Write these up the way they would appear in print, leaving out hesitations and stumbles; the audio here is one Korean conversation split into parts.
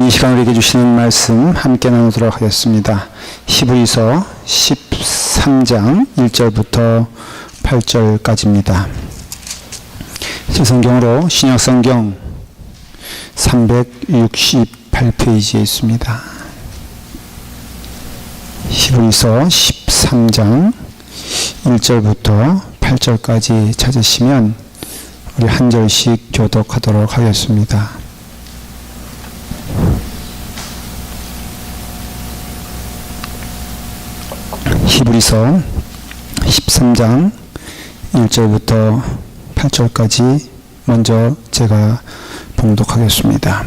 이 시간을 우리에게 주시는 말씀 함께 나누도록 하겠습니다. 히브리서 13장 1절부터 8절까지입니다. 제 성경으로 신약성경 368페이지에 있습니다. 히브리서 13장 1절부터 8절까지 찾으시면 우리 한 절씩 교독하도록 하겠습니다. 히브리서 13장 1절부터 8절까지 먼저 제가 봉독하겠습니다.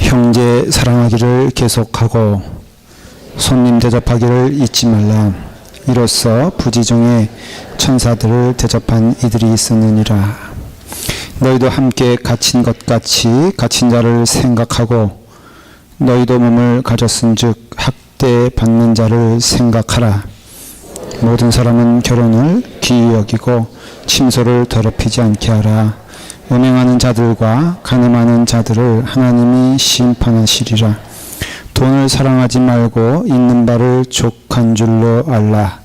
형제 사랑하기를 계속하고 손님 대접하기를 잊지 말라. 이로써 부지중에 천사들을 대접한 이들이 있었느니라. 너희도 함께 갇힌 것 같이 갇힌 자를 생각하고 너희도 몸을 가졌은즉 학대 받는 자를 생각하라. 모든 사람은 결혼을 귀히 여기고 침소를 더럽히지 않게 하라. 음행하는 자들과 간음하는 자들을 하나님이 심판하시리라. 돈을 사랑하지 말고 있는 바를 족한 줄로 알라.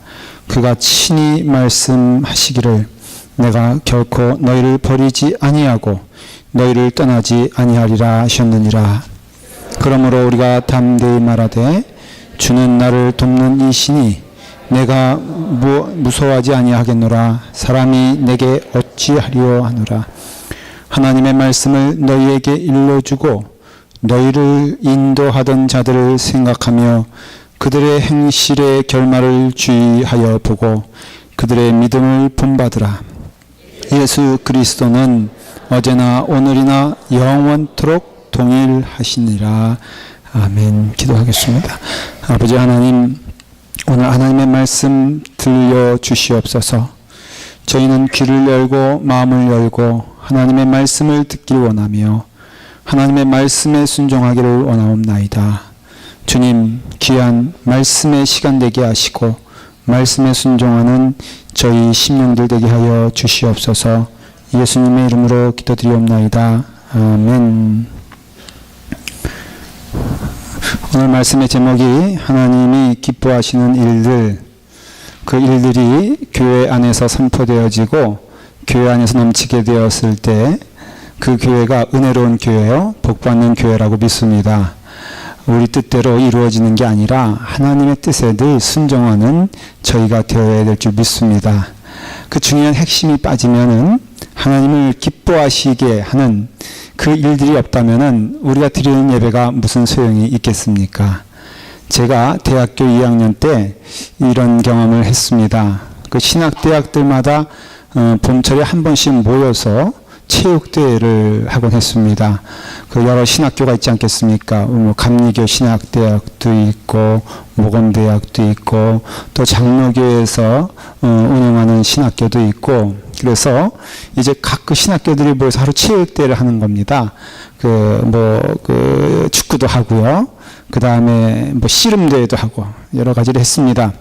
그가 친히 말씀하시기를 내가 결코 너희를 버리지 아니하고 너희를 떠나지 아니하리라 하셨느니라. 그러므로 우리가 담대히 말하되 주는 나를 돕는 이시니 내가 무서워하지 아니하겠노라. 사람이 내게 어찌하리요 하노라. 하나님의 말씀을 너희에게 일러주고 너희를 인도하던 자들을 생각하며 그들의 행실의 결말을 주의하여 보고 그들의 믿음을 본받으라. 예수 그리스도는 어제나 오늘이나 영원토록 동일하시니라. 아멘. 기도하겠습니다. 아버지 하나님, 오늘 하나님의 말씀 들려주시옵소서. 저희는 귀를 열고 마음을 열고 하나님의 말씀을 듣길 원하며 하나님의 말씀에 순종하기를 원하옵나이다. 주님, 귀한 말씀의 시간 되게 하시고 말씀에 순종하는 저희 심령들 되게 하여 주시옵소서. 예수님의 이름으로 기도드리옵나이다. 아멘. 오늘 말씀의 제목이 하나님이 기뻐하시는 일들, 그 일들이 교회 안에서 선포되어지고 교회 안에서 넘치게 되었을 때 그 교회가 은혜로운 교회요, 복받는 교회라고 믿습니다. 우리 뜻대로 이루어지는 게 아니라 하나님의 뜻에 늘 순종하는 저희가 되어야 될 줄 믿습니다. 그 중요한 핵심이 빠지면은 하나님을 기뻐하시게 하는 그 일들이 없다면은 우리가 드리는 예배가 무슨 소용이 있겠습니까? 제가 대학교 2학년 때 이런 경험을 했습니다. 그 신학대학들마다 봄철에 한 번씩 모여서 체육대회를 하곤 했습니다. 그 여러 신학교가 있지 않겠습니까? 뭐 감리교 신학대학도 있고 모건대학도 있고 또 장로교에서 운영하는 신학교도 있고, 그래서 이제 각 그 신학교들이 모여서 하루 체육대회를 하는 겁니다. 그 축구도 하고요. 그 다음에 뭐 씨름대회도 하고 여러 가지를 했습니다.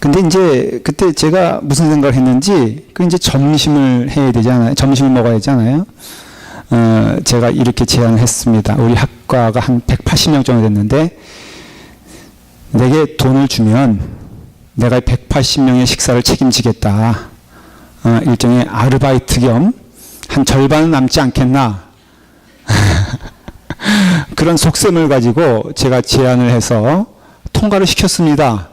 근데 이제 그때 제가 무슨 생각을 했는지, 그 이제 점심을 해야 되잖아요. 점심을 먹어야 되잖아요. 제가 이렇게 제안을 했습니다. 우리 학과가 한 180명 정도 됐는데, 내게 돈을 주면 내가 180명의 식사를 책임지겠다. 일종의 아르바이트 겸 한 절반은 남지 않겠나. 그런 속셈을 가지고 제가 제안을 해서 통과를 시켰습니다.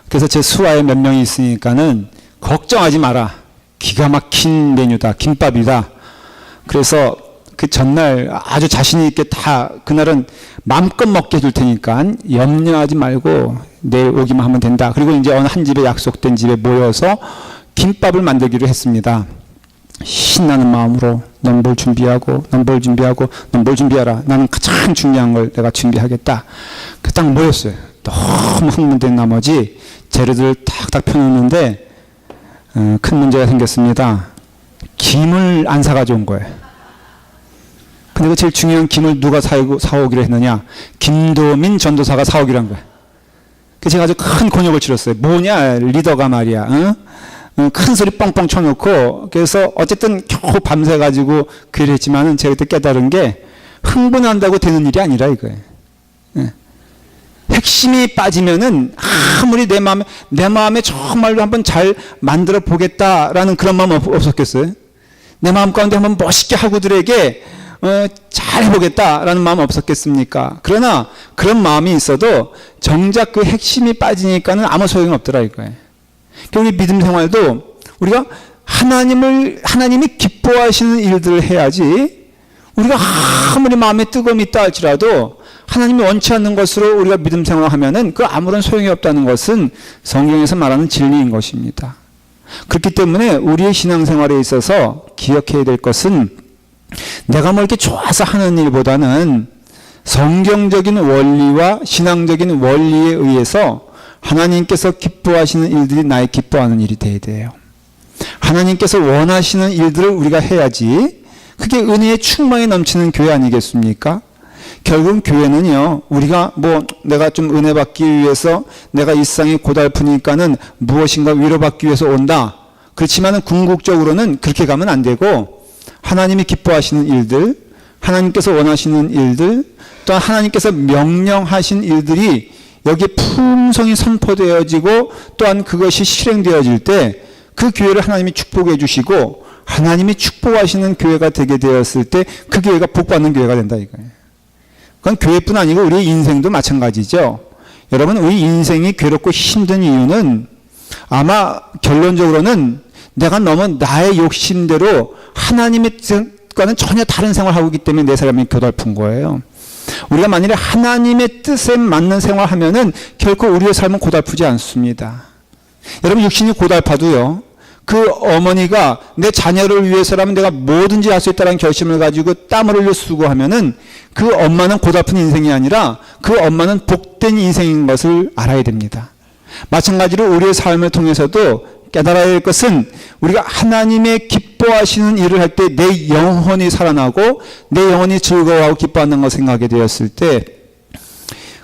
그래서 제 수하에 몇 명이 있으니까는 걱정하지 마라. 기가 막힌 메뉴다. 김밥이다. 그래서 그 전날 아주 자신 있게 다 그날은 마음껏 먹게 해줄 테니까 염려하지 말고 내일 오기만 하면 된다. 그리고 이제 어느 한 집에 약속된 집에 모여서 김밥을 만들기로 했습니다. 신나는 마음으로 넌 뭘 준비하고 넌 뭘 준비하고 넌 뭘 준비하라. 나는 가장 중요한 걸 내가 준비하겠다. 그 딱 모였어요. 너무 흥분된 나머지 재료들을 탁탁 펴놓는데 큰 문제가 생겼습니다. 김을 안 사가지고 온 거예요. 근데 그 제일 중요한 김을 누가 사오기로 했느냐? 김도민 전도사가 사오기로 한 거예요. 그래서 제가 아주 큰 곤욕을 치렀어요. 뭐냐 리더가 말이야. 큰 소리 뻥뻥 쳐놓고, 그래서 어쨌든 겨우 밤새가지고 그랬지만은 제가 그때 깨달은 게, 흥분한다고 되는 일이 아니라 이거예요. 예. 핵심이 빠지면은 아무리 내 마음에 정말로 한번 잘 만들어 보겠다라는 그런 마음 없었겠어요? 내 마음 가운데 한번 멋있게 하고들에게 잘 해보겠다라는 마음 없었겠습니까? 그러나 그런 마음이 있어도 정작 그 핵심이 빠지니까는 아무 소용이 없더라 이거예요. 우리 믿음 생활도 우리가 하나님이 기뻐하시는 일들을 해야지, 우리가 아무리 마음에 뜨거움이 있다 할지라도 하나님이 원치 않는 것으로 우리가 믿음 생활을 하면은 그 아무런 소용이 없다는 것은 성경에서 말하는 진리인 것입니다. 그렇기 때문에 우리의 신앙생활에 있어서 기억해야 될 것은 내가 뭐 이렇게 좋아서 하는 일보다는 성경적인 원리와 신앙적인 원리에 의해서 하나님께서 기뻐하시는 일들이 나의 기뻐하는 일이 돼야 돼요. 하나님께서 원하시는 일들을 우리가 해야지 그게 은혜의 충만이 넘치는 교회 아니겠습니까? 결국 교회는요, 우리가 내가 좀 은혜 받기 위해서 내가 이 세상이 고달프니까는 무엇인가 위로받기 위해서 온다. 그렇지만은 궁극적으로는 그렇게 가면 안 되고, 하나님이 기뻐하시는 일들, 하나님께서 원하시는 일들, 또한 하나님께서 명령하신 일들이 여기에 풍성히 선포되어지고 또한 그것이 실행되어질 때 그 교회를 하나님이 축복해 주시고 하나님이 축복하시는 교회가 되게 되었을 때 그 교회가 복받는 교회가 된다 이거예요. 그건 교회뿐 아니고 우리의 인생도 마찬가지죠. 여러분, 우리 인생이 괴롭고 힘든 이유는 아마 결론적으로는 내가 너무 나의 욕심대로 하나님의 뜻과는 전혀 다른 생활을 하고 있기 때문에 내 삶이 고달픈 거예요. 우리가 만일에 하나님의 뜻에 맞는 생활을 하면은 결코 우리의 삶은 고달프지 않습니다. 여러분, 육신이 고달파도요, 그 어머니가 내 자녀를 위해서라면 내가 뭐든지 할 수 있다는 결심을 가지고 땀을 흘려 수고하면은 그 엄마는 고달픈 인생이 아니라 그 엄마는 복된 인생인 것을 알아야 됩니다. 마찬가지로 우리의 삶을 통해서도 깨달아야 할 것은 우리가 하나님의 기뻐하시는 일을 할 때 내 영혼이 살아나고 내 영혼이 즐거워하고 기뻐하는 것을 생각하게 되었을 때,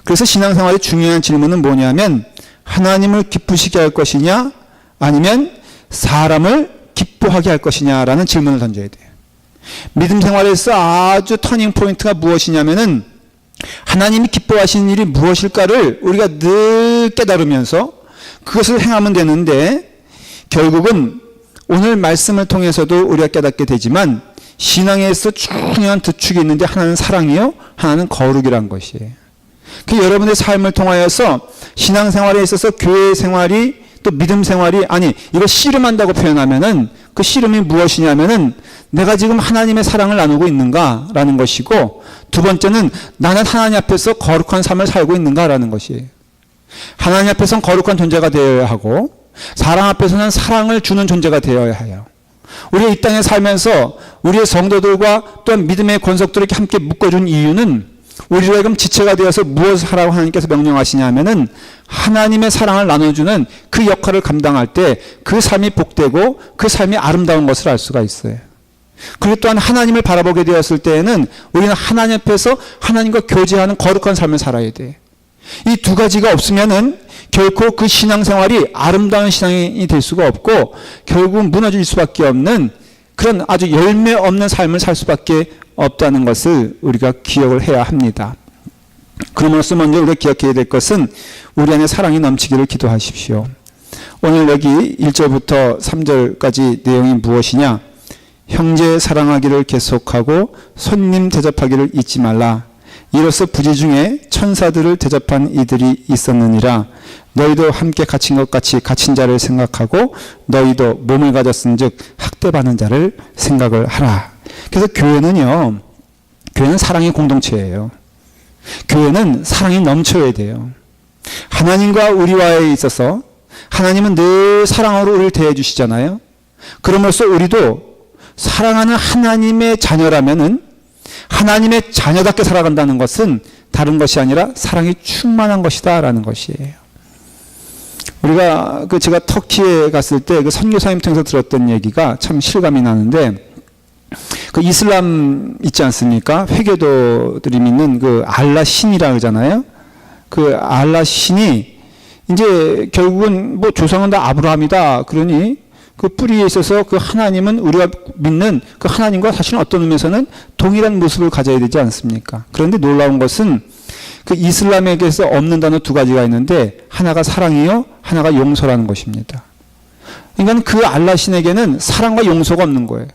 그래서 신앙생활의 중요한 질문은 뭐냐면 하나님을 기쁘시게 할 것이냐 아니면 사람을 기뻐하게 할 것이냐라는 질문을 던져야 돼요. 믿음 생활에서 아주 터닝 포인트가 무엇이냐면은 하나님이 기뻐하시는 일이 무엇일까를 우리가 늘 깨달으면서 그것을 행하면 되는데, 결국은 오늘 말씀을 통해서도 우리가 깨닫게 되지만 신앙에서 중요한 두 축이 있는데 하나는 사랑이요, 하나는 거룩이란 것이에요. 그 여러분의 삶을 통하여서 신앙생활에 있어서 교회 생활이 또 믿음 생활이, 아니 이거 씨름한다고 표현하면은 그 씨름이 무엇이냐면은 내가 지금 하나님의 사랑을 나누고 있는가라는 것이고, 두 번째는 나는 하나님 앞에서 거룩한 삶을 살고 있는가라는 것이에요. 하나님 앞에서는 거룩한 존재가 되어야 하고 사람 앞에서는 사랑을 주는 존재가 되어야 해요. 우리가 이 땅에 살면서 우리의 성도들과 또한 믿음의 권속들을 함께 묶어준 이유는 우리로 하여금 지체가 되어서 무엇을 하라고 하나님께서 명령하시냐 하면은 하나님의 사랑을 나눠주는 그 역할을 감당할 때 그 삶이 복되고 그 삶이 아름다운 것을 알 수가 있어요. 그리고 또한 하나님을 바라보게 되었을 때에는 우리는 하나님 앞에서 하나님과 교제하는 거룩한 삶을 살아야 돼. 이 두 가지가 없으면은 결코 그 신앙생활이 아름다운 신앙이 될 수가 없고 결국 무너질 수밖에 없는 그런 아주 열매 없는 삶을 살 수밖에 없다는 것을 우리가 기억을 해야 합니다. 그러므로써 먼저 우리가 기억해야 될 것은 우리 안에 사랑이 넘치기를 기도하십시오. 오늘 여기 1절부터 3절까지 내용이 무엇이냐? 형제 사랑하기를 계속하고 손님 대접하기를 잊지 말라. 이로써 부지 중에 천사들을 대접한 이들이 있었느니라. 너희도 함께 갇힌 것 같이 갇힌 자를 생각하고 너희도 몸을 가졌은 즉 학대받는 자를 생각을 하라. 그래서 교회는 사랑의 공동체예요. 교회는 사랑이 넘쳐야 돼요. 하나님과 우리와에 있어서 하나님은 늘 사랑으로 우리를 대해 주시잖아요. 그럼으로써 우리도 사랑하는 하나님의 자녀라면은 하나님의 자녀답게 살아간다는 것은 다른 것이 아니라 사랑이 충만한 것이다라는 것이에요. 우리가 제가 터키에 갔을 때 그 선교사님 통해서 들었던 얘기가 참 실감이 나는데, 그 이슬람 있지 않습니까? 회교도들이 믿는 그 알라 신이라 그러잖아요. 그 알라 신이 이제 결국은 조상은 다 아브라함이다. 그러니 그 뿌리에 있어서 그 하나님은 우리가 믿는 그 하나님과 사실은 어떤 의미에서는 동일한 모습을 가져야 되지 않습니까? 그런데 놀라운 것은 그 이슬람에게서 없는 단어 두 가지가 있는데 하나가 사랑이요, 하나가 용서라는 것입니다. 그러니까 그 알라 신에게는 사랑과 용서가 없는 거예요.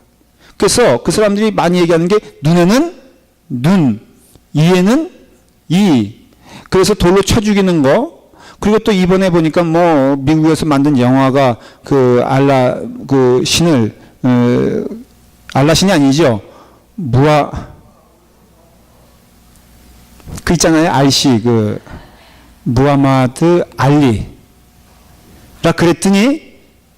그래서 그 사람들이 많이 얘기하는 게 눈에는 눈, 이에는 이. 그래서 돌로 쳐 죽이는 거. 그리고 또 이번에 보니까 뭐 미국에서 만든 영화가 그 알라 그 신을 알라 신이 아니죠. 그 있잖아요. 알시 그 무하마드 알리라 그랬더니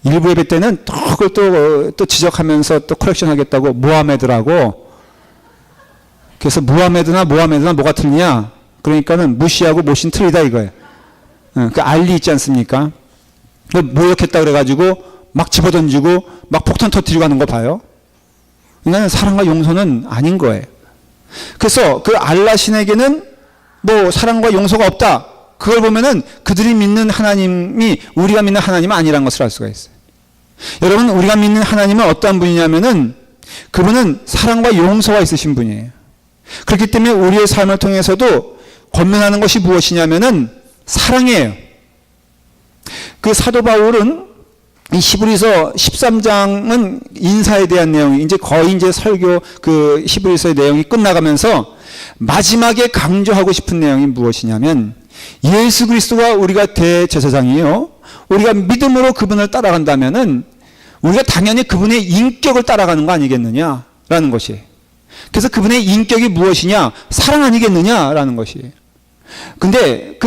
일부 예배 때는 또 그걸 또 지적하면서 또 커렉션 하겠다고 무하메드라고. 그래서 무하메드나 뭐가 틀리냐? 그러니까는 무시하고 모신 틀리다 이거예요. 그 알리 있지 않습니까? 모욕했다 그래가지고 막 집어던지고 막 폭탄 터뜨리고 하는 거 봐요. 그러니까 사랑과 용서는 아닌 거예요. 그래서 그 알라 신에게는 뭐 사랑과 용서가 없다. 그걸 보면은 그들이 믿는 하나님이 우리가 믿는 하나님은 아니라는 것을 알 수가 있어요. 여러분, 우리가 믿는 하나님은 어떠한 분이냐면은 그분은 사랑과 용서가 있으신 분이에요. 그렇기 때문에 우리의 삶을 통해서도 권면하는 것이 무엇이냐면은 사랑이에요. 그 사도 바울은 이 히브리서 13장은 인사에 대한 내용이 이제 거의 이제 설교 그 히브리서의 내용이 끝나가면서 마지막에 강조하고 싶은 내용이 무엇이냐면 예수 그리스도가 우리가 대제사장이요. 우리가 믿음으로 그분을 따라간다면은 우리가 당연히 그분의 인격을 따라가는 거 아니겠느냐라는 것이에요. 그래서 그분의 인격이 무엇이냐? 사랑 아니겠느냐라는 것이에요. 근데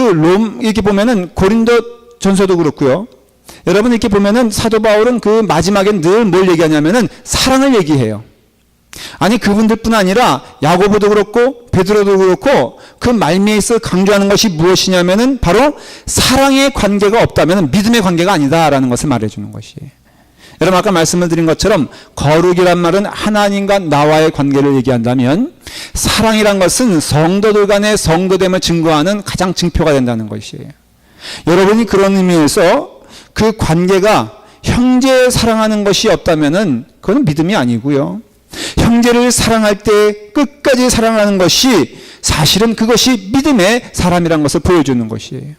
이렇게 보면은 고린도 전서도 그렇고요. 여러분 이렇게 보면은 사도 바울은 그 마지막엔 늘 뭘 얘기하냐면은 사랑을 얘기해요. 아니 그분들뿐 아니라 야고보도 그렇고 베드로도 그렇고 그 말미에서 강조하는 것이 무엇이냐면은 바로 사랑의 관계가 없다면 믿음의 관계가 아니다라는 것을 말해주는 것이에요. 여러분 아까 말씀을 드린 것처럼 거룩이란 말은 하나님과 나와의 관계를 얘기한다면 사랑이란 것은 성도들 간의 성도됨을 증거하는 가장 증표가 된다는 것이에요. 여러분이 그런 의미에서 그 관계가 형제 사랑하는 것이 없다면은 그건 믿음이 아니고요. 형제를 사랑할 때 끝까지 사랑하는 것이 사실은 그것이 믿음의 사람이란 것을 보여주는 것이에요.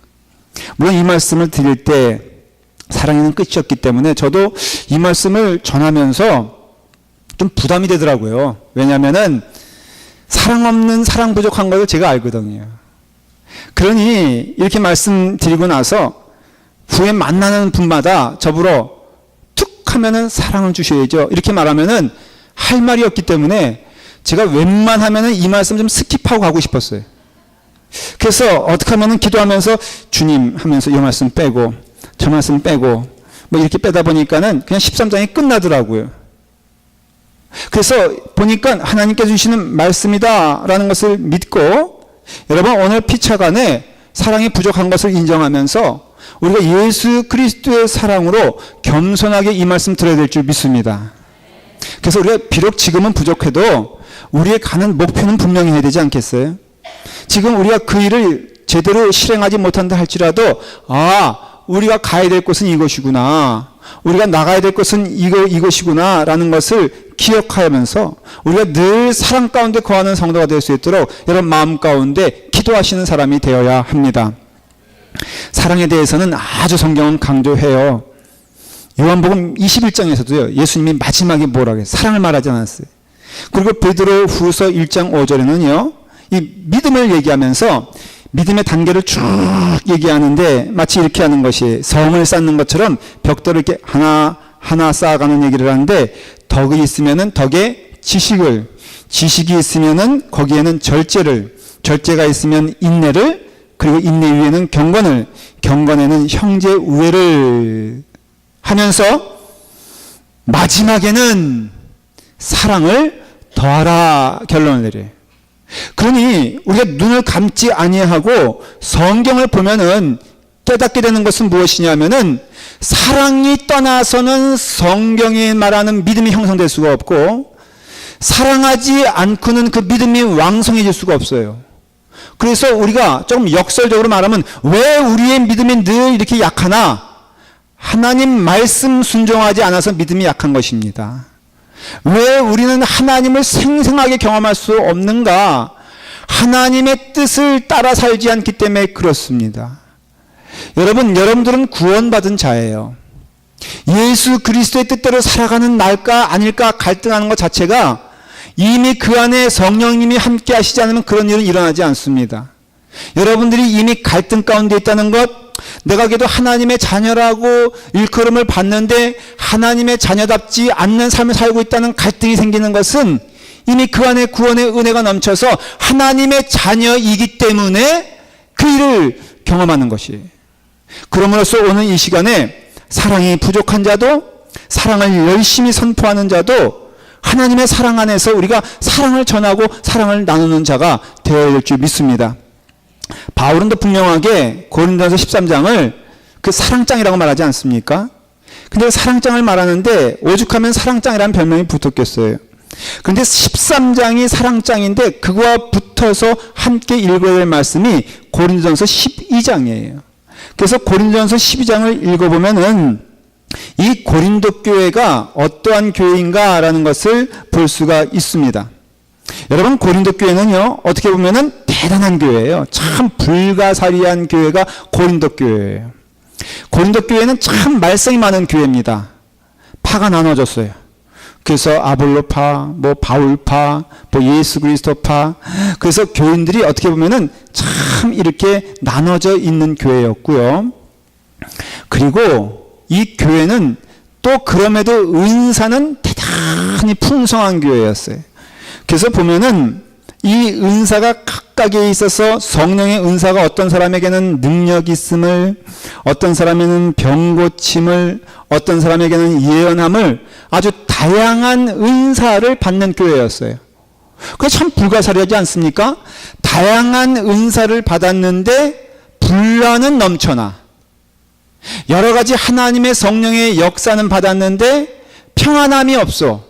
물론 이 말씀을 드릴 때 사랑에는 끝이 없기 때문에 저도 이 말씀을 전하면서 좀 부담이 되더라고요. 왜냐하면은 사랑 없는 사랑 부족한 것을 제가 알거든요. 그러니 이렇게 말씀드리고 나서 후에 만나는 분마다 저보러 툭 하면은 사랑을 주셔야죠. 이렇게 말하면은 할 말이 없기 때문에 제가 웬만하면은 이 말씀 좀 스킵하고 가고 싶었어요. 그래서 어떻게 하면은 기도하면서 주님 하면서 이 말씀 빼고 저 말씀 빼고 뭐 이렇게 빼다 보니까는 그냥 13장이 끝나더라고요. 그래서 보니까 하나님께서 주시는 말씀이다라는 것을 믿고 여러분 오늘 피차간에 사랑이 부족한 것을 인정하면서 우리가 예수 그리스도의 사랑으로 겸손하게 이 말씀 들어야 될 줄 믿습니다. 그래서 우리가 비록 지금은 부족해도 우리의 가는 목표는 분명히 해야 되지 않겠어요? 지금 우리가 그 일을 제대로 실행하지 못한다 할지라도 우리가 가야 될 곳은 이것이구나. 우리가 나가야 될 곳은 이것이구나 라는 것을 기억하면서 우리가 늘 사랑 가운데 거하는 성도가 될 수 있도록 여러분 마음 가운데 기도하시는 사람이 되어야 합니다. 사랑에 대해서는 아주 성경은 강조해요. 요한복음 21장에서도요. 예수님이 마지막에 뭐라고 해요? 사랑을 말하지 않았어요. 그리고 베드로 후서 1장 5절에는요. 이 믿음을 얘기하면서 믿음의 단계를 쭉 얘기하는데 마치 이렇게 하는 것이 성을 쌓는 것처럼 벽돌을 이렇게 하나 쌓아가는 얘기를 하는데 덕이 있으면은 덕에 지식이 있으면은 거기에는 절제가 있으면 인내를, 그리고 인내 위에는 경건에는 형제 우애를 하면서 마지막에는 사랑을 더하라 결론을 내려요. 그러니 우리가 눈을 감지 아니하고 성경을 보면은 깨닫게 되는 것은 무엇이냐면은 사랑이 떠나서는 성경이 말하는 믿음이 형성될 수가 없고 사랑하지 않고는 그 믿음이 왕성해질 수가 없어요. 그래서 우리가 조금 역설적으로 말하면 왜 우리의 믿음이 늘 이렇게 약하나 하나님 말씀 순종하지 않아서 믿음이 약한 것입니다. 왜 우리는 하나님을 생생하게 경험할 수 없는가? 하나님의 뜻을 따라 살지 않기 때문에 그렇습니다. 여러분들은 구원받은 자예요. 예수 그리스도의 뜻대로 살아가는 날까 아닐까 갈등하는 것 자체가 이미 그 안에 성령님이 함께 하시지 않으면 그런 일은 일어나지 않습니다. 여러분들이 이미 갈등 가운데 있다는 것, 내가 그래도 하나님의 자녀라고 일컬음을 받는데 하나님의 자녀답지 않는 삶을 살고 있다는 갈등이 생기는 것은 이미 그 안에 구원의 은혜가 넘쳐서 하나님의 자녀이기 때문에 그 일을 경험하는 것이. 그럼으로써 오늘 이 시간에 사랑이 부족한 자도, 사랑을 열심히 선포하는 자도 하나님의 사랑 안에서 우리가 사랑을 전하고 사랑을 나누는 자가 되어야 될 줄 믿습니다. 바울은 더 분명하게 고린도전서 13장을 그 사랑장이라고 말하지 않습니까? 근데 사랑장을 말하는데 오죽하면 사랑장이라는 별명이 붙었겠어요. 그런데 13장이 사랑장인데 그거와 붙어서 함께 읽어야 될 말씀이 고린도전서 12장이에요. 그래서 고린도전서 12장을 읽어보면은 이 고린도 교회가 어떠한 교회인가라는 것을 볼 수가 있습니다. 여러분, 고린도 교회는요, 어떻게 보면은 대단한 교회예요. 참 불가사리한 교회가 고린도 교회예요. 고린도 교회는 참 말썽이 많은 교회입니다. 파가 나눠졌어요. 그래서 아볼로파, 바울파, 예수 그리스도파. 그래서 교인들이 어떻게 보면은 참 이렇게 나눠져 있는 교회였고요. 그리고 이 교회는 또 그럼에도 은사는 대단히 풍성한 교회였어요. 그래서 보면은 이 은사가 각각에 있어서 성령의 은사가 어떤 사람에게는 능력이 있음을, 어떤 사람에게는 병고침을, 어떤 사람에게는 예언함을, 아주 다양한 은사를 받는 교회였어요. 그게 참 불가사리하지 않습니까? 다양한 은사를 받았는데 분란은 넘쳐나. 여러 가지 하나님의 성령의 역사는 받았는데 평안함이 없어.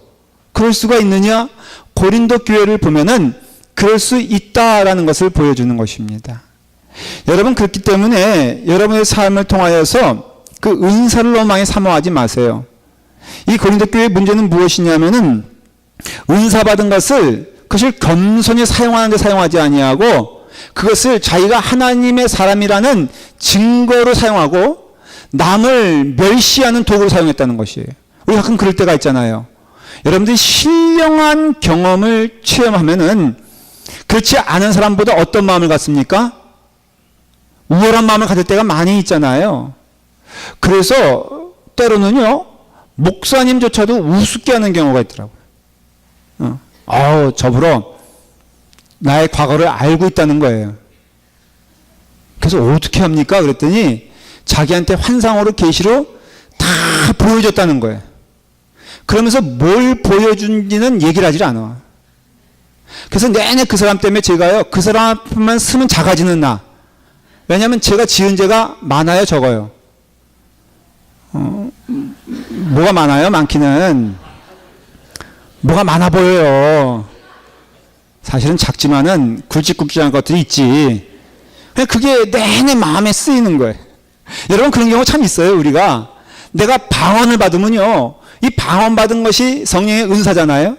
그럴 수가 있느냐? 고린도 교회를 보면은 그럴 수 있다라는 것을 보여주는 것입니다. 여러분, 그렇기 때문에 여러분의 삶을 통하여서 그 은사를 너무 많이 사모하지 마세요. 이 고린도 교회의 문제는 무엇이냐면은 은사 받은 그것을 겸손히 사용하는 데 사용하지 아니하고 그것을 자기가 하나님의 사람이라는 증거로 사용하고 남을 멸시하는 도구로 사용했다는 것이에요. 우리 가끔 그럴 때가 있잖아요. 여러분들이 신령한 경험을 체험하면은 그렇지 않은 사람보다 어떤 마음을 갖습니까? 우월한 마음을 가질 때가 많이 있잖아요. 그래서 때로는요, 목사님조차도 우습게 하는 경우가 있더라고요. 저부러 나의 과거를 알고 있다는 거예요. 그래서 어떻게 합니까? 그랬더니 자기한테 환상으로 계시로 다 보여줬다는 거예요. 그러면서 뭘 보여준지는 얘기를 하질 않아. 그래서 내내 그 사람 때문에 제가요, 그 사람만 쓰면 작아지는 나. 왜냐하면 제가 지은 죄가 많아요, 적어요? 뭐가 많아요? 많기는. 뭐가 많아 보여요. 사실은 작지만은 굵직굵직한 것들이 있지. 그게 내내 마음에 쓰이는 거예요. 여러분, 그런 경우 참 있어요. 우리가 내가 방언을 받으면요, 이 방언 받은 것이 성령의 은사잖아요.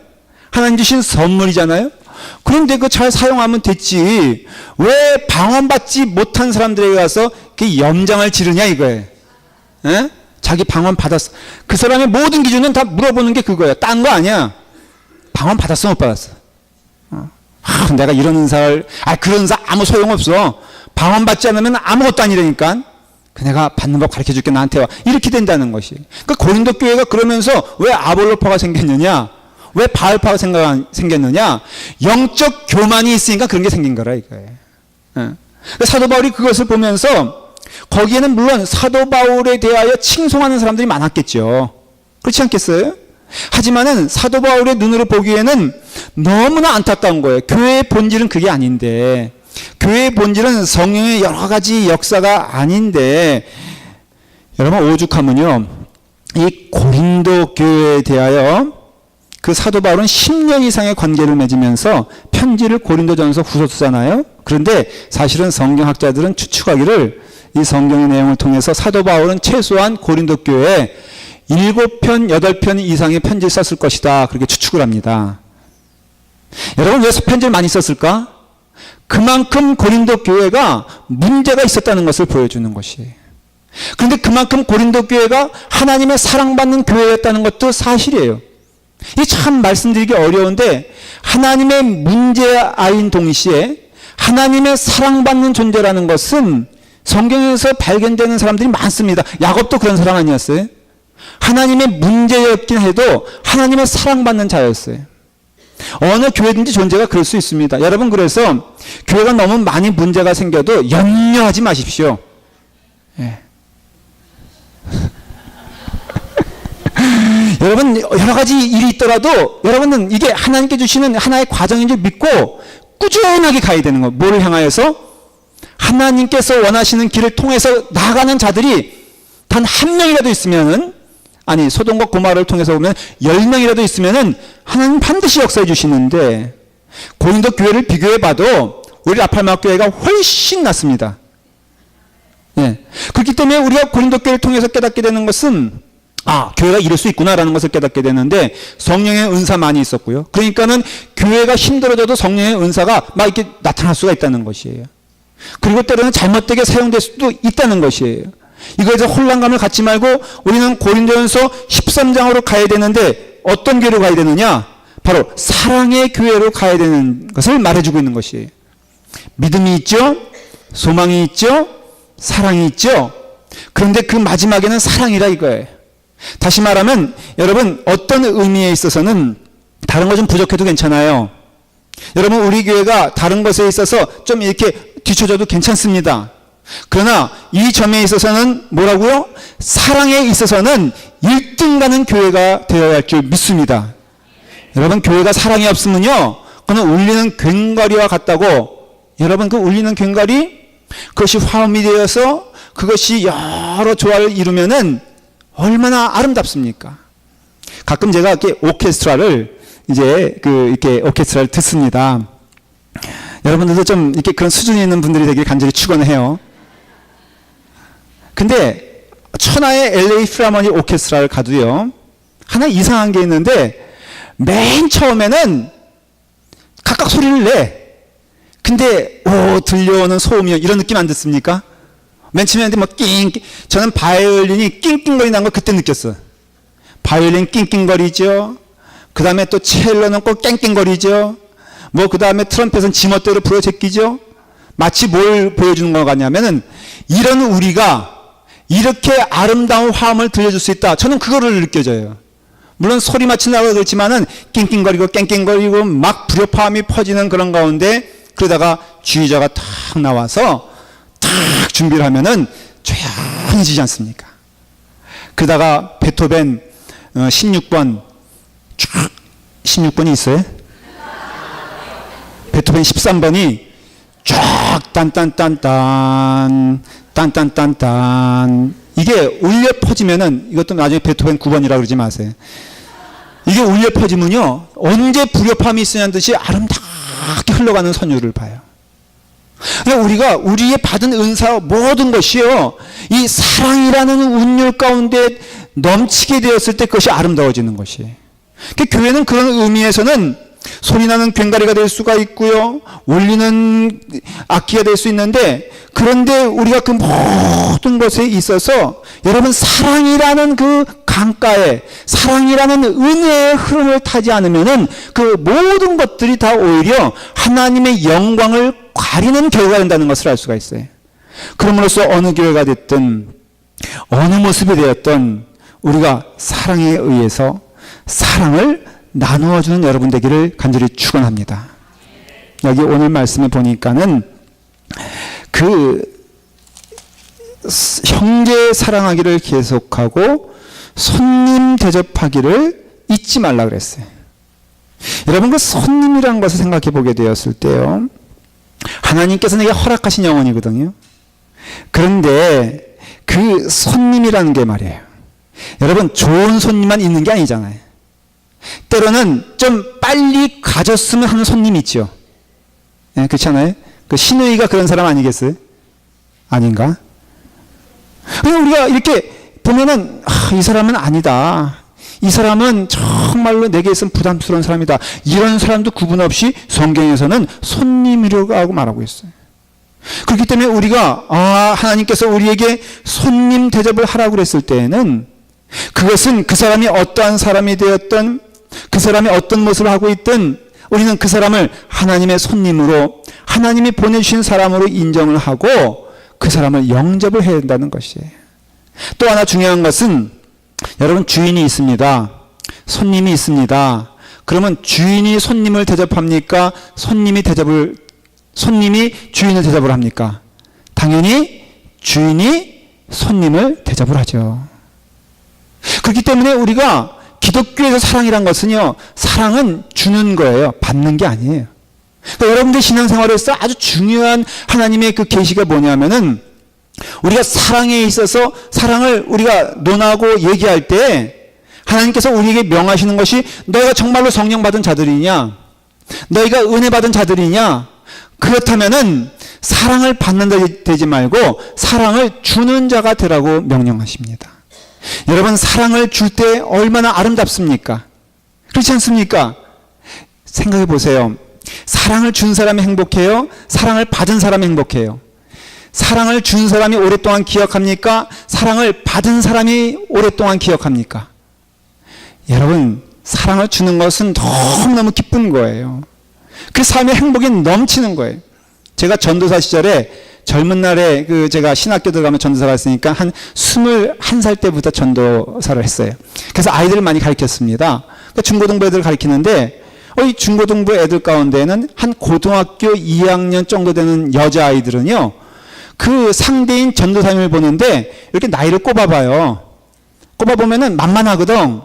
하나님 주신 선물이잖아요. 그런데 그거 잘 사용하면 됐지. 왜 방언 받지 못한 사람들에게 가서 그 염장을 지르냐 이거예요. 에? 자기 방언 받았어. 그 사람의 모든 기준은 다 물어보는 게 그거야. 딴 거 아니야. 방언 받았어, 못 받았어? 내가 이런 은사를, 그런 은사 아무 소용없어. 방언 받지 않으면 아무것도 아니라니까. 내가 받는 법 가르쳐 줄게, 나한테 와. 이렇게 된다는 것이. 그러니까 고린도 교회가 그러면서 왜 아볼로파가 생겼느냐? 왜 바울파가 생겼느냐? 영적 교만이 있으니까 그런 게 생긴 거라 이거예요. 그러니까 사도 바울이 그것을 보면서 거기에는 물론 사도 바울에 대하여 칭송하는 사람들이 많았겠죠. 그렇지 않겠어요? 하지만은 사도 바울의 눈으로 보기에는 너무나 안타까운 거예요. 교회의 본질은 그게 아닌데, 교회의 본질은 성령의 여러 가지 역사가 아닌데, 여러분 오죽하면요, 이 고린도 교회에 대하여 그 사도 바울은 10년 이상의 관계를 맺으면서 편지를 고린도전서 후서 쓰잖아요. 그런데 사실은 성경학자들은 추측하기를 이 성경의 내용을 통해서 사도 바울은 최소한 고린도 교회에 7편, 8편 이상의 편지를 썼을 것이다. 그렇게 추측을 합니다. 여러분, 왜 편지를 많이 썼을까? 그만큼 고린도 교회가 문제가 있었다는 것을 보여주는 것이에요. 그런데 그만큼 고린도 교회가 하나님의 사랑받는 교회였다는 것도 사실이에요. 이 참 말씀드리기 어려운데 하나님의 문제아인 동시에 하나님의 사랑받는 존재라는 것은 성경에서 발견되는 사람들이 많습니다. 야곱도 그런 사람 아니었어요? 하나님의 문제였긴 해도 하나님의 사랑받는 자였어요. 어느 교회든지 존재가 그럴 수 있습니다. 여러분, 그래서 교회가 너무 많이 문제가 생겨도 염려하지 마십시오. 예. 여러분, 여러 가지 일이 있더라도 여러분은 이게 하나님께 주시는 하나의 과정인 줄 믿고 꾸준하게 가야 되는 거예요. 뭐를 향하여서? 하나님께서 원하시는 길을 통해서 나아가는 자들이 단 한 명이라도 있으면은, 아니 소돔과 고모라를 통해서 보면 10명이라도 있으면은 하나님 반드시 역사해 주시는데, 고린도 교회를 비교해 봐도 우리 라팔마 교회가 훨씬 낫습니다. 예. 그렇기 때문에 우리가 고린도 교회를 통해서 깨닫게 되는 것은, 교회가 이럴 수 있구나라는 것을 깨닫게 되는데, 성령의 은사 많이 있었고요. 그러니까는 교회가 힘들어져도 성령의 은사가 막 이렇게 나타날 수가 있다는 것이에요. 그리고 때로는 잘못되게 사용될 수도 있다는 것이에요. 이거에서 혼란감을 갖지 말고 우리는 고린도전서 13장으로 가야 되는데, 어떤 교회로 가야 되느냐? 바로 사랑의 교회로 가야 되는 것을 말해주고 있는 것이에요. 믿음이 있죠? 소망이 있죠? 사랑이 있죠? 그런데 그 마지막에는 사랑이라 이거예요. 다시 말하면 여러분, 어떤 의미에 있어서는 다른 거 좀 부족해도 괜찮아요. 여러분, 우리 교회가 다른 것에 있어서 좀 이렇게 뒤쳐져도 괜찮습니다. 그러나 이 점에 있어서는 뭐라고요? 사랑에 있어서는 1등 가는 교회가 되어야 할 줄 믿습니다. 여러분, 교회가 사랑이 없으면요, 그는 울리는 괭과리와 같다고. 여러분, 그 울리는 괭과리, 그것이 화음이 되어서 그것이 여러 조화를 이루면은 얼마나 아름답습니까? 가끔 제가 이렇게 오케스트라를 이렇게 오케스트라를 듣습니다. 여러분들도 좀 이렇게 그런 수준이 있는 분들이 되길 간절히 축원해요. 근데 천하의 LA 필하모니 오케스트라를 가도요, 하나 이상한 게 있는데, 맨 처음에는 각각 소리를 내. 근데 들려오는 소음이 이런 느낌 안 듣습니까? 맨 처음에 뭐 저는 바이올린이 낑낑거리는 걸 그때 느꼈어요. 바이올린 낑낑거리죠. 그 다음에 또 첼로는 꼭 깽깽거리죠. 그 다음에 트럼펫은 지멋대로 불어 제끼죠. 마치 뭘 보여주는 것 같냐면은, 이런 우리가 이렇게 아름다운 화음을 들려줄 수 있다. 저는 그거를 느껴져요. 물론 소리 맞춘다고 그렇지만은 낑낑거리고 깽깽거리고 막 불협화음이 퍼지는 그런 가운데, 그러다가 주의자가 탁 나와서 탁 준비를 하면은 조용해지지 않습니까? 그러다가 베토벤 16번 16번이 있어요? 베토벤 13번이 쫙 딴딴딴딴 딴딴딴딴, 이게 울려 퍼지면은, 이것도 나중에 베토벤 9번이라고 그러지 마세요. 이게 울려 퍼지면요, 언제 불협화음이 있으냐는 듯이 아름답게 흘러가는 선율을 봐요. 그러니까 우리가 우리의 받은 은사 모든 것이요, 이 사랑이라는 운율 가운데 넘치게 되었을 때 그것이 아름다워지는 것이에요. 그러니까 교회는 그런 의미에서는 소리나는 괭과리가 될 수가 있고요, 울리는 악기가 될 수 있는데, 그런데 우리가 그 모든 것에 있어서 여러분, 사랑이라는 그 강가에, 사랑이라는 은혜의 흐름을 타지 않으면은 그 모든 것들이 다 오히려 하나님의 영광을 가리는 교회가 된다는 것을 알 수가 있어요. 그럼으로써 어느 교회가 됐든 어느 모습이 되었든 우리가 사랑에 의해서 사랑을 나누어주는 여러분 되기를 간절히 축원합니다. 여기 오늘 말씀에 보니까는 그 형제 사랑하기를 계속하고 손님 대접하기를 잊지 말라 그랬어요. 여러분, 그 손님이라는 것을 생각해 보게 되었을 때요, 하나님께서 내게 허락하신 영혼이거든요. 그런데 그 손님이라는 게 말이에요, 여러분, 좋은 손님만 있는 게 아니잖아요. 때로는 좀 빨리 가졌으면 하는 손님이 있죠. 예, 그렇잖아요. 그 신우이가 그런 사람 아니겠어요? 아닌가? 그냥 우리가 이렇게 보면은 이 사람은 아니다. 이 사람은 정말로 내게 있으면 부담스러운 사람이다. 이런 사람도 구분 없이 성경에서는 손님이라고 하고 말하고 있어요. 그렇기 때문에 우리가 하나님께서 우리에게 손님 대접을 하라고 그랬을 때에는 그것은 그 사람이 어떠한 사람이 되었든 그 사람이 어떤 모습을 하고 있든 우리는 그 사람을 하나님의 손님으로 하나님이 보내주신 사람으로 인정을 하고 그 사람을 영접을 해야 된다는 것이에요. 또 하나 중요한 것은 여러분 주인이 있습니다. 손님이 있습니다. 그러면 주인이 손님을 대접합니까? 손님이 주인을 대접을 합니까? 당연히 주인이 손님을 대접을 하죠. 그렇기 때문에 우리가 기독교에서 사랑이란 것은요, 사랑은 주는 거예요. 받는 게 아니에요. 그러니까 여러분들 신앙생활에서 아주 중요한 하나님의 그 계시가 뭐냐면은 우리가 사랑에 있어서 사랑을 우리가 논하고 얘기할 때 하나님께서 우리에게 명하시는 것이 너희가 정말로 성령 받은 자들이냐? 너희가 은혜 받은 자들이냐? 그렇다면은 사랑을 받는 데 되지 말고 사랑을 주는 자가 되라고 명령하십니다. 여러분 사랑을 줄 때 얼마나 아름답습니까? 그렇지 않습니까? 생각해 보세요. 사랑을 준 사람이 행복해요? 사랑을 받은 사람이 행복해요? 사랑을 준 사람이 오랫동안 기억합니까? 사랑을 받은 사람이 오랫동안 기억합니까? 여러분 사랑을 주는 것은 너무너무 기쁜 거예요. 그 삶의 행복이 넘치는 거예요. 제가 전도사 시절에 젊은 날에 제가 신학교 들어가면 전도사가 했으니까 한 21살 때부터 전도사를 했어요. 그래서 아이들을 많이 가르쳤습니다. 그러니까 중고등부 애들을 가르치는데 이 중고등부 애들 가운데는 한 고등학교 2학년 정도 되는 여자아이들은요. 그 상대인 전도사님을 보는데 이렇게 나이를 꼽아봐요. 꼽아보면은 만만하거든.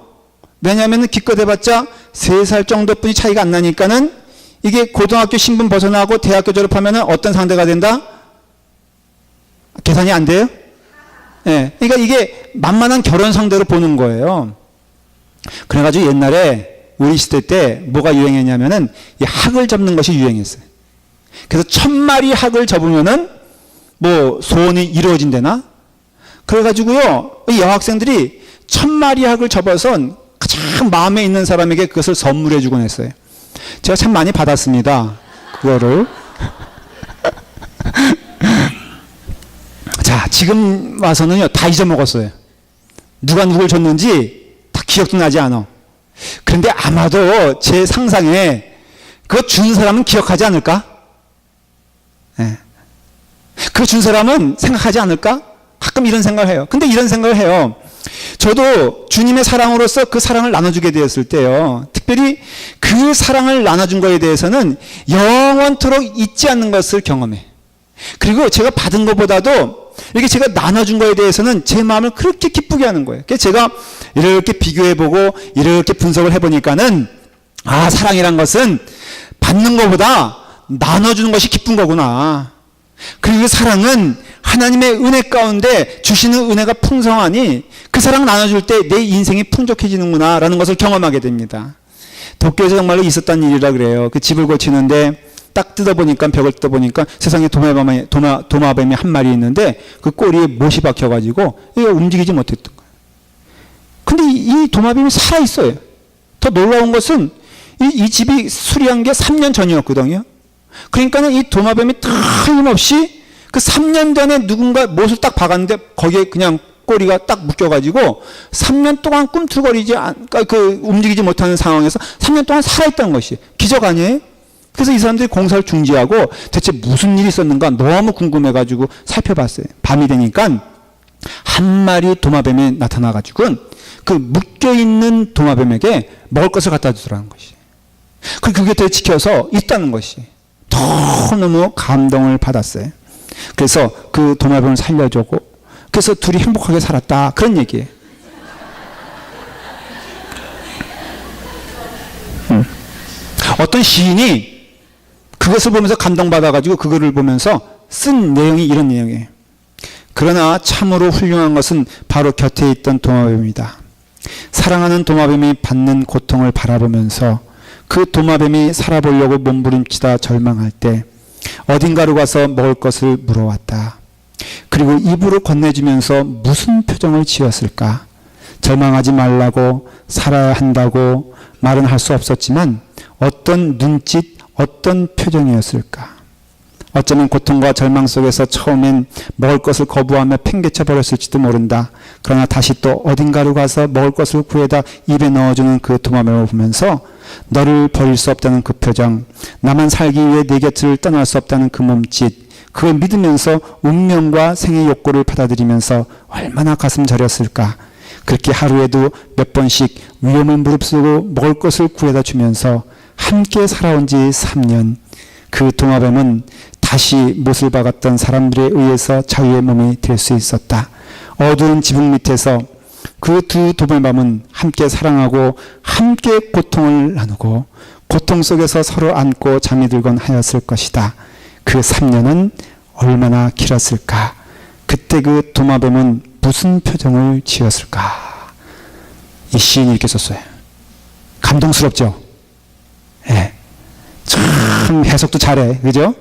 왜냐하면 기껏 해봤자 3살 정도뿐이 차이가 안 나니까는 이게 고등학교 신분 벗어나고 대학교 졸업하면은 어떤 상대가 된다? 계산이 안 돼요? 네. 그러니까 이게 만만한 결혼 상대로 보는 거예요. 그래가지고 옛날에 우리 시대 때 뭐가 유행했냐면은 이 학을 접는 것이 유행했어요. 그래서 1000마리 학을 접으면은 뭐 소원이 이루어진대나? 그래가지고요, 이 여학생들이 1000마리 학을 접어서 가장 마음에 있는 사람에게 그것을 선물해 주곤 했어요. 제가 참 많이 받았습니다. 그거를. 자, 지금 와서는요, 다 잊어먹었어요. 누가 누굴 줬는지 다 기억도 나지 않아. 그런데 아마도 제 상상에 그거 준 사람은 기억하지 않을까? 네. 그거 준 사람은 생각하지 않을까? 가끔 이런 생각을 해요. 근데 이런 생각을 해요. 저도 주님의 사랑으로서 그 사랑을 나눠주게 되었을 때요. 특별히 그 사랑을 나눠준 거에 대해서는 영원토록 잊지 않는 것을 경험해. 그리고 제가 받은 것보다도 이렇게 제가 나눠준 거에 대해서는 제 마음을 그렇게 기쁘게 하는 거예요. 그래서 제가 이렇게 비교해보고 이렇게 분석을 해보니까는 사랑이란 것은 받는 것보다 나눠주는 것이 기쁜 거구나. 그리고 그 사랑은 하나님의 은혜 가운데 주시는 은혜가 풍성하니 그 사랑 나눠줄 때 내 인생이 풍족해지는구나 라는 것을 경험하게 됩니다. 도쿄에서 정말로 있었던 일이라 그래요. 그 집을 고치는데 딱 뜯어보니까, 벽을 뜯어보니까 세상에 도마뱀이 한 마리 있는데 그 꼬리에 못이 박혀가지고 얘가 움직이지 못했던 거예요. 근데 이 도마뱀이 살아있어요. 더 놀라운 것은 이 집이 수리한 게 3년 전이었거든요. 그러니까는 이 도마뱀이 틀림없이 그 3년 전에 누군가 못을 딱 박았는데 거기에 그냥 꼬리가 딱 묶여가지고 3년 동안 꿈틀거리지 움직이지 못하는 상황에서 3년 동안 살아있다는 것이 기적 아니에요? 그래서 이 사람들이 공사를 중지하고 대체 무슨 일이 있었는가 너무 궁금해가지고 살펴봤어요. 밤이 되니까 한 마리 도마뱀이 나타나가지고 그 묶여있는 도마뱀에게 먹을 것을 갖다 주더라는 것이. 그리고 그 곁에 지켜서 있다는 것이. 너무 감동을 받았어요. 그래서 그 도마뱀을 살려주고 그래서 둘이 행복하게 살았다. 그런 얘기예요. 어떤 시인이 그것을 보면서 감동받아가지고 그거를 보면서 쓴 내용이 이런 내용이에요. 그러나 참으로 훌륭한 것은 바로 곁에 있던 도마뱀이다. 사랑하는 도마뱀이 받는 고통을 바라보면서 그 도마뱀이 살아보려고 몸부림치다 절망할 때 어딘가로 가서 먹을 것을 물어왔다. 그리고 입으로 건네주면서 무슨 표정을 지었을까? 절망하지 말라고, 살아야 한다고 말은 할 수 없었지만 어떤 눈짓, 어떤 표정이었을까? 어쩌면 고통과 절망 속에서 처음엔 먹을 것을 거부하며 팽개쳐 버렸을지도 모른다. 그러나 다시 또 어딘가로 가서 먹을 것을 구해다 입에 넣어주는 그 도마뱀을 보면서 너를 버릴 수 없다는 그 표정, 나만 살기 위해 내 곁을 떠날 수 없다는 그 몸짓, 그걸 믿으면서 운명과 생의 욕구를 받아들이면서 얼마나 가슴 저렸을까. 그렇게 하루에도 몇 번씩 위험을 무릅쓰고 먹을 것을 구해다 주면서 함께 살아온 지 3년, 그 도마뱀은 다시 못을 박았던 사람들에 의해서 자유의 몸이 될 수 있었다. 어두운 지붕 밑에서 그 두 도마뱀은 함께 사랑하고 함께 고통을 나누고 고통 속에서 서로 안고 잠이 들곤 하였을 것이다. 그 3년은 얼마나 길었을까? 그때 그 도마뱀은 무슨 표정을 지었을까? 이 시인이 이렇게 썼어요. 감동스럽죠? 예. 참 해석도 잘해. 그죠?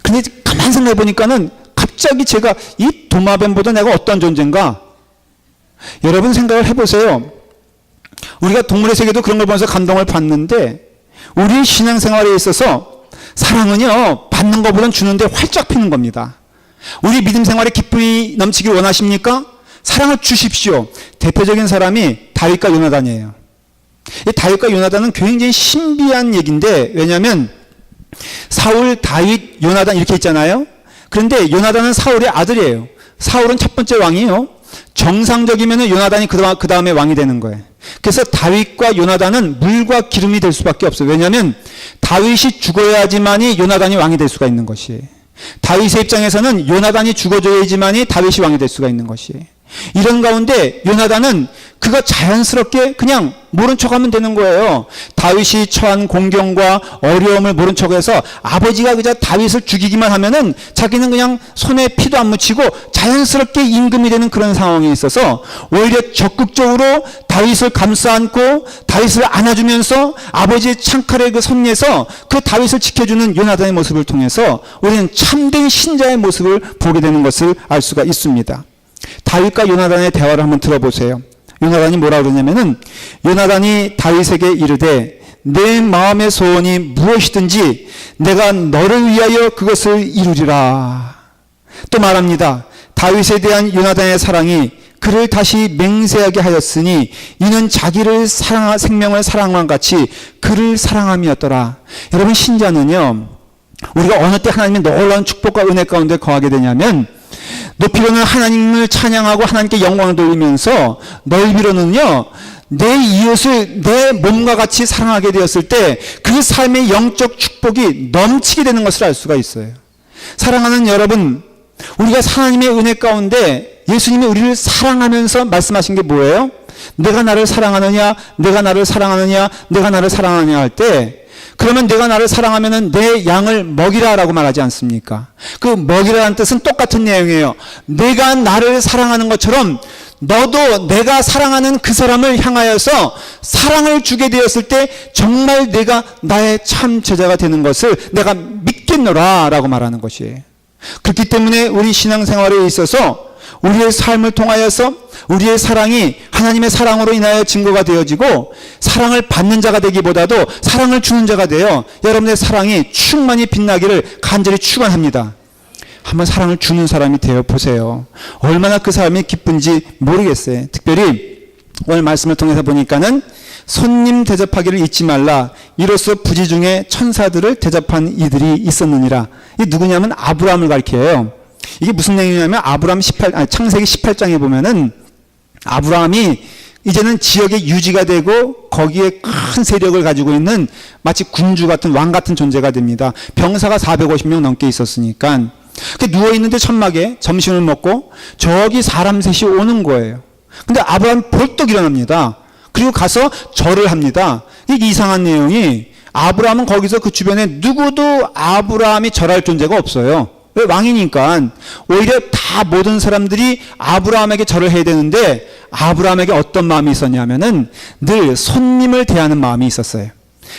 근데 가만 생각해 보니까는 갑자기 제가 이 도마뱀보다 내가 어떤 존재인가? 여러분 생각을 해보세요. 우리가 동물의 세계도 그런 걸 보면서 감동을 받는데 우리 신앙생활에 있어서 사랑은요, 받는 것보다는 주는데 활짝 피는 겁니다. 우리 믿음 생활에 기쁨이 넘치길 원하십니까? 사랑을 주십시오. 대표적인 사람이 다윗과 요나단이에요. 이 다윗과 요나단은 굉장히 신비한 얘기인데, 왜냐하면 사울, 다윗, 요나단 이렇게 있잖아요. 그런데 요나단은 사울의 아들이에요. 사울은 첫 번째 왕이에요. 정상적이면 요나단이 그 다음에 왕이 되는 거예요. 그래서 다윗과 요나단은 물과 기름이 될 수밖에 없어요. 왜냐하면 다윗이 죽어야지만이 요나단이 왕이 될 수가 있는 것이에요. 다윗의 입장에서는 요나단이 죽어줘야지만이 다윗이 왕이 될 수가 있는 것이에요. 이런 가운데 요나단은 그가 자연스럽게 그냥 모른 척하면 되는 거예요. 다윗이 처한 공경과 어려움을 모른 척해서 아버지가 그저 다윗을 죽이기만 하면은 자기는 그냥 손에 피도 안 묻히고 자연스럽게 임금이 되는 그런 상황에 있어서 오히려 적극적으로 다윗을 감싸 안고 다윗을 안아주면서 아버지의 창칼의 그 섭리에서 그 다윗을 지켜주는 요나단의 모습을 통해서 우리는 참된 신자의 모습을 보게 되는 것을 알 수가 있습니다. 다윗과 요나단의 대화를 한번 들어보세요. 요나단이 뭐라 그러냐면은, 요나단이 다윗에게 이르되 내 마음의 소원이 무엇이든지 내가 너를 위하여 그것을 이루리라. 또 말합니다. 다윗에 대한 요나단의 사랑이 그를 다시 맹세하게 하였으니 이는 자기를 생명을 사랑함과 같이 그를 사랑함이었더라. 여러분, 신자는요, 우리가 어느 때 하나님의 놀라운 축복과 은혜 가운데 거하게 되냐면, 높이로는 하나님을 찬양하고 하나님께 영광을 돌리면서, 넓이로는요, 내 이웃을 내 몸과 같이 사랑하게 되었을 때 그 삶의 영적 축복이 넘치게 되는 것을 알 수가 있어요. 사랑하는 여러분, 우리가 하나님의 은혜 가운데 예수님이 우리를 사랑하면서 말씀하신 게 뭐예요? 내가 나를 사랑하느냐, 내가 나를 사랑하느냐, 내가 나를 사랑하느냐 할 때, 그러면 내가 나를 사랑하면은 내 양을 먹이라라고 말하지 않습니까? 그 먹이라는 뜻은 똑같은 내용이에요. 내가 나를 사랑하는 것처럼 너도 내가 사랑하는 그 사람을 향하여서 사랑을 주게 되었을 때 정말 내가 나의 참 제자가 되는 것을 내가 믿겠노라 라고 말하는 것이에요. 그렇기 때문에 우리 신앙생활에 있어서 우리의 삶을 통하여서 우리의 사랑이 하나님의 사랑으로 인하여 증거가 되어지고, 사랑을 받는 자가 되기보다도 사랑을 주는 자가 되어 여러분의 사랑이 충만히 빛나기를 간절히 축원합니다. 한번 사랑을 주는 사람이 되어 보세요. 얼마나 그 사람이 기쁜지 모르겠어요. 특별히 오늘 말씀을 통해서 보니까는 손님 대접하기를 잊지 말라. 이로써 부지 중에 천사들을 대접한 이들이 있었느니라. 이게 누구냐면 아브라함을 가리켜요. 이게 무슨 내용이냐면 창세기 18장에 보면은 아브라함이 이제는 지역의 유지가 되고 거기에 큰 세력을 가지고 있는 마치 군주 같은 왕 같은 존재가 됩니다. 병사가 450명 넘게 있었으니까. 누워있는데 천막에 점심을 먹고 저기 사람 셋이 오는 거예요. 근데 아브라함이 벌떡 일어납니다. 그리고 가서 절을 합니다. 이게 이상한 내용이, 아브라함은 거기서 그 주변에 누구도 아브라함이 절할 존재가 없어요. 왜? 왕이니까. 오히려 다 모든 사람들이 아브라함에게 절을 해야 되는데, 아브라함에게 어떤 마음이 있었냐면은 늘 손님을 대하는 마음이 있었어요.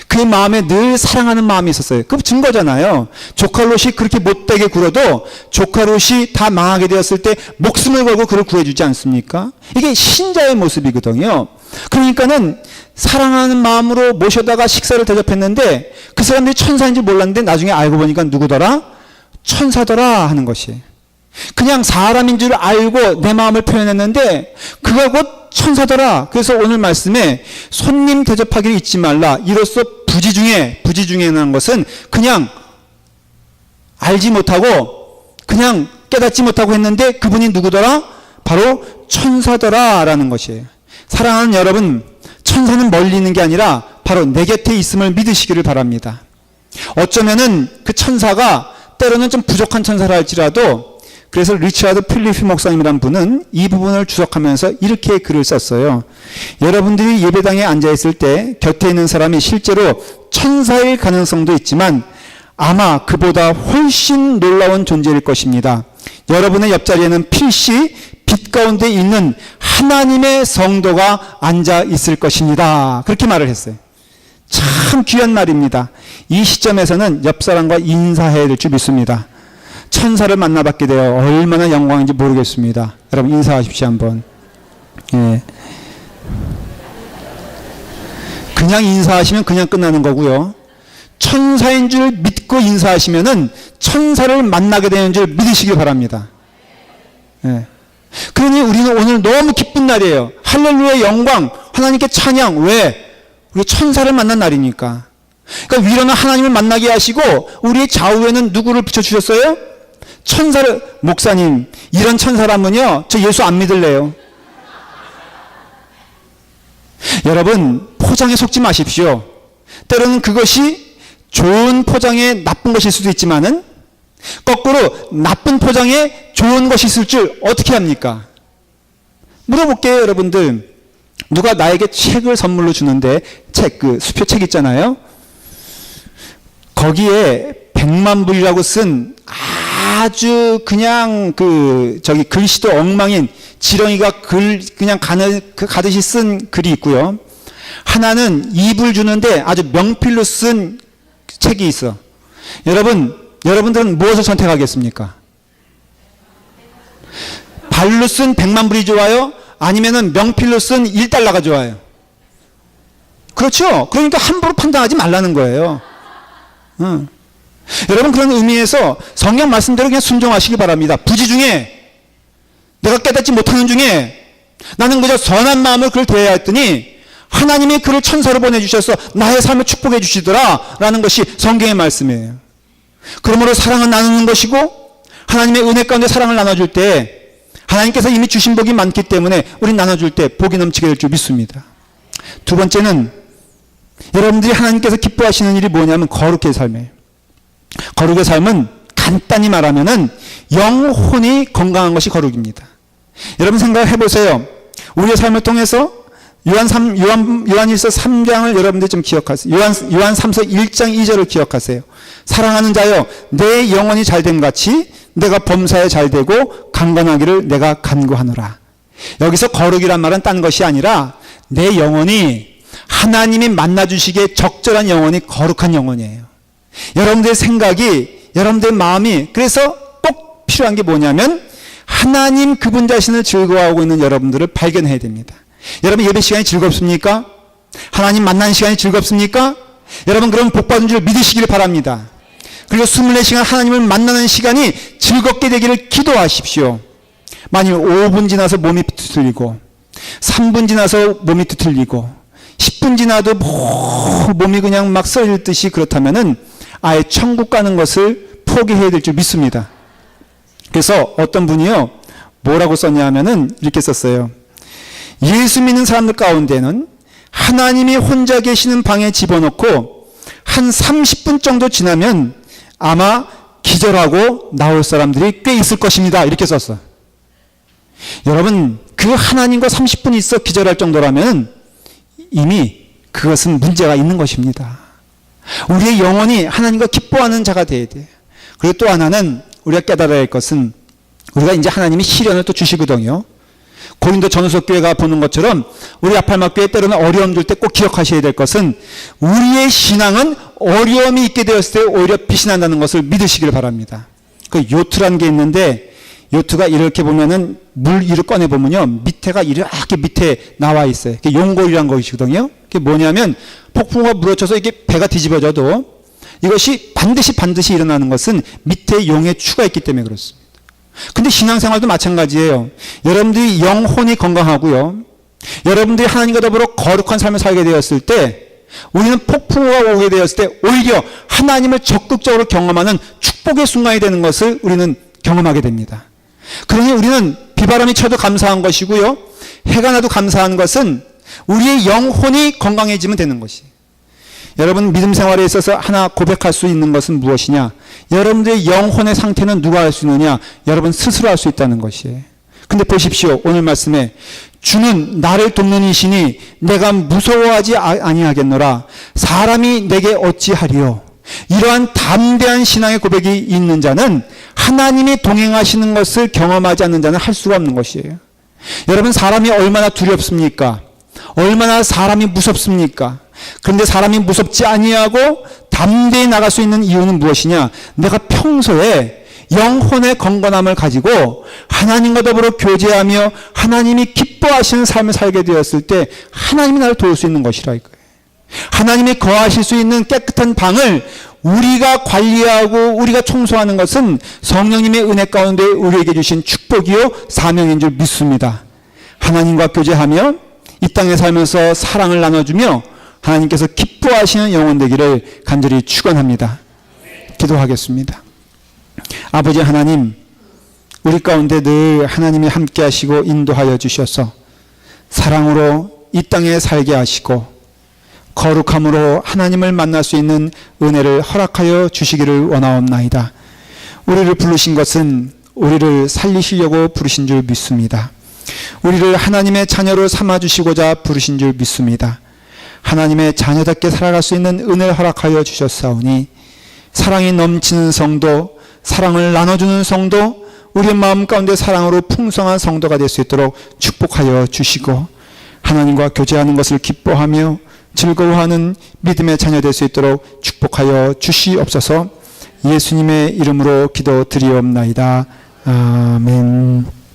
그의 마음에 늘 사랑하는 마음이 있었어요. 그 증거잖아요. 조카 롯이 그렇게 못되게 굴어도 조카 롯이 다 망하게 되었을 때 목숨을 걸고 그를 구해주지 않습니까? 이게 신자의 모습이거든요. 그러니까는 사랑하는 마음으로 모셔다가 식사를 대접했는데 그 사람들이 천사인 줄 몰랐는데 나중에 알고 보니까 누구더라? 천사더라 하는 것이. 그냥 사람인 줄 알고 내 마음을 표현했는데 그가 곧 천사더라. 그래서 오늘 말씀에 손님 대접하기를 잊지 말라. 이로써 부지중에라는 것은 그냥 알지 못하고 그냥 깨닫지 못하고 했는데 그분이 누구더라? 바로 천사더라라는 것이에요. 사랑하는 여러분, 천사는 멀리 있는 게 아니라 바로 내 곁에 있음을 믿으시기를 바랍니다. 어쩌면은 그 천사가 때로는 좀 부족한 천사라 할지라도 그래서 리처드 필리피 목사님이란 분은 이 부분을 주석하면서 이렇게 글을 썼어요. 여러분들이 예배당에 앉아있을 때 곁에 있는 사람이 실제로 천사일 가능성도 있지만 아마 그보다 훨씬 놀라운 존재일 것입니다. 여러분의 옆자리에는 필시 빛 가운데 있는 하나님의 성도가 앉아 있을 것입니다. 그렇게 말을 했어요. 참 귀한 말입니다. 이 시점에서는 옆 사람과 인사해야 될 줄 믿습니다. 천사를 만나봤게 되어 얼마나 영광인지 모르겠습니다. 여러분 인사하십시오 한번. 예. 그냥 인사하시면 그냥 끝나는 거고요. 천사인 줄 믿고 인사하시면은 천사를 만나게 되는 줄 믿으시기 바랍니다. 예. 그러니 우리는 오늘 너무 기쁜 날이에요. 할렐루야 영광, 하나님께 찬양. 왜? 우리 천사를 만난 날이니까. 그러니까 위로는 하나님을 만나게 하시고 우리의 좌우에는 누구를 붙여주셨어요? 천사를. 목사님, 이런 천사라면요 저 예수 안 믿을래요. 여러분 포장에 속지 마십시오. 때로는 그것이 좋은 포장에 나쁜 것일 수도 있지만은 거꾸로 나쁜 포장에 좋은 것이 있을 줄 어떻게 합니까? 물어볼게요. 여러분들, 누가 나에게 책을 선물로 주는데 그 수표책 있잖아요. 거기에 100만 불이라고 쓴 아주 그냥 글씨도 엉망인 지렁이가 그냥 가듯이 쓴 글이 있고요. 하나는 2불 주는데 아주 명필로 쓴 책이 있어. 여러분들은 무엇을 선택하겠습니까? 발로 쓴 100만 불이 좋아요? 아니면은 명필로 쓴 1달러가 좋아요? 그렇죠? 그러니까 함부로 판단하지 말라는 거예요. 여러분 그런 의미에서 성경 말씀대로 그냥 순종하시기 바랍니다. 부지 중에 내가 깨닫지 못하는 중에 나는 그저 선한 마음을 그를 대해야 했더니 하나님이 그를 천사로 보내주셔서 나의 삶을 축복해 주시더라 라는 것이 성경의 말씀이에요. 그러므로 사랑은 나누는 것이고 하나님의 은혜 가운데 사랑을 나눠줄 때 하나님께서 이미 주신 복이 많기 때문에 우린 나눠줄 때 복이 넘치게 될 줄 믿습니다. 두 번째는 여러분들이 하나님께서 기뻐하시는 일이 뭐냐면 거룩의 삶이에요. 거룩의 삶은 간단히 말하면은 영혼이 건강한 것이 거룩입니다. 여러분 생각해 보세요. 우리의 삶을 통해서 요한일서 3장을 여러분들이 좀 기억하세요. 요한 3서 1장 2절을 기억하세요. 사랑하는 자여, 내 영혼이 잘됨 같이 내가 범사에 잘되고 강건하기를 내가 간구하노라. 여기서 거룩이란 말은 딴 것이 아니라 내 영혼이 하나님이 만나주시기에 적절한 영혼이 거룩한 영혼이에요. 여러분들의 생각이, 여러분들의 마음이, 그래서 꼭 필요한 게 뭐냐면 하나님 그분 자신을 즐거워하고 있는 여러분들을 발견해야 됩니다. 여러분 예배 시간이 즐겁습니까? 하나님 만나는 시간이 즐겁습니까? 여러분 그럼 복받은 줄 믿으시기를 바랍니다. 그리고 24시간 하나님을 만나는 시간이 즐겁게 되기를 기도하십시오. 만일 5분 지나서 몸이 뒤틀리고 3분 지나서 몸이 뒤틀리고 10분 지나도 몸이 그냥 막 썰릴 듯이 그렇다면은 아예 천국 가는 것을 포기해야 될 줄 믿습니다. 그래서 어떤 분이요 뭐라고 썼냐 하면은 이렇게 썼어요. 예수 믿는 사람들 가운데는 하나님이 혼자 계시는 방에 집어넣고 한 30분 정도 지나면 아마 기절하고 나올 사람들이 꽤 있을 것입니다. 이렇게 썼어. 여러분 그 하나님과 30분 있어 기절할 정도라면 이미 그것은 문제가 있는 것입니다. 우리의 영혼이 하나님과 기뻐하는 자가 되어야 돼요. 그리고 또 하나는 우리가 깨달아야 할 것은 우리가 이제 하나님이 시련을 또 주시거든요. 고린도 전후서 교회가 보는 것처럼 우리 아팔마 교회 때로는 어려움들 때 꼭 기억하셔야 될 것은 우리의 신앙은 어려움이 있게 되었을 때 오히려 빛이 난다는 것을 믿으시길 바랍니다. 그 요트라는 게 있는데 요트가 이렇게 보면은 물 위로 꺼내 보면요 밑에가 이렇게 밑에 나와 있어요. 그게 용골이라는 것이거든요. 그게 뭐냐면 폭풍우가 물어쳐서 이게 배가 뒤집어져도 이것이 반드시 일어나는 것은 밑에 용의 추가 있기 때문에 그렇습니다. 근데 신앙생활도 마찬가지예요. 여러분들이 영혼이 건강하고요. 여러분들이 하나님과 더불어 거룩한 삶을 살게 되었을 때 우리는 폭풍우가 오게 되었을 때 오히려 하나님을 적극적으로 경험하는 축복의 순간이 되는 것을 우리는 경험하게 됩니다. 그러니 우리는 비바람이 쳐도 감사한 것이고요. 해가 나도 감사한 것은 우리의 영혼이 건강해지면 되는 것이에요. 여러분 믿음 생활에 있어서 하나 고백할 수 있는 것은 무엇이냐? 여러분들의 영혼의 상태는 누가 알 수 있느냐? 여러분 스스로 알 수 있다는 것이에요. 근데 보십시오. 오늘 말씀에 주는 나를 돕는 이시니 내가 무서워하지 아니하겠노라. 사람이 내게 어찌하리요? 이러한 담대한 신앙의 고백이 있는 자는 하나님이 동행하시는 것을 경험하지 않는 자는 할 수가 없는 것이에요. 여러분 사람이 얼마나 두렵습니까? 얼마나 사람이 무섭습니까? 그런데 사람이 무섭지 아니하고 담대히 나갈 수 있는 이유는 무엇이냐? 내가 평소에 영혼의 건강함을 가지고 하나님과 더불어 교제하며 하나님이 기뻐하시는 삶을 살게 되었을 때 하나님이 나를 도울 수 있는 것이라 이거예요. 하나님이 거하실 수 있는 깨끗한 방을 우리가 관리하고 우리가 청소하는 것은 성령님의 은혜 가운데 우리에게 주신 축복이요 사명인 줄 믿습니다. 하나님과 교제하며 이 땅에 살면서 사랑을 나눠주며 하나님께서 기뻐하시는 영혼 되기를 간절히 축원합니다. 기도하겠습니다. 아버지 하나님, 우리 가운데 늘 하나님이 함께 하시고 인도하여 주셔서 사랑으로 이 땅에 살게 하시고 거룩함으로 하나님을 만날 수 있는 은혜를 허락하여 주시기를 원하옵나이다. 우리를 부르신 것은 우리를 살리시려고 부르신 줄 믿습니다. 우리를 하나님의 자녀로 삼아주시고자 부르신 줄 믿습니다. 하나님의 자녀답게 살아갈 수 있는 은혜를 허락하여 주셨사오니 사랑이 넘치는 성도, 사랑을 나눠주는 성도, 우리의 마음 가운데 사랑으로 풍성한 성도가 될 수 있도록 축복하여 주시고 하나님과 교제하는 것을 기뻐하며 즐거워하는 믿음의 자녀 될 수 있도록 축복하여 주시옵소서. 예수님의 이름으로 기도드리옵나이다. 아멘.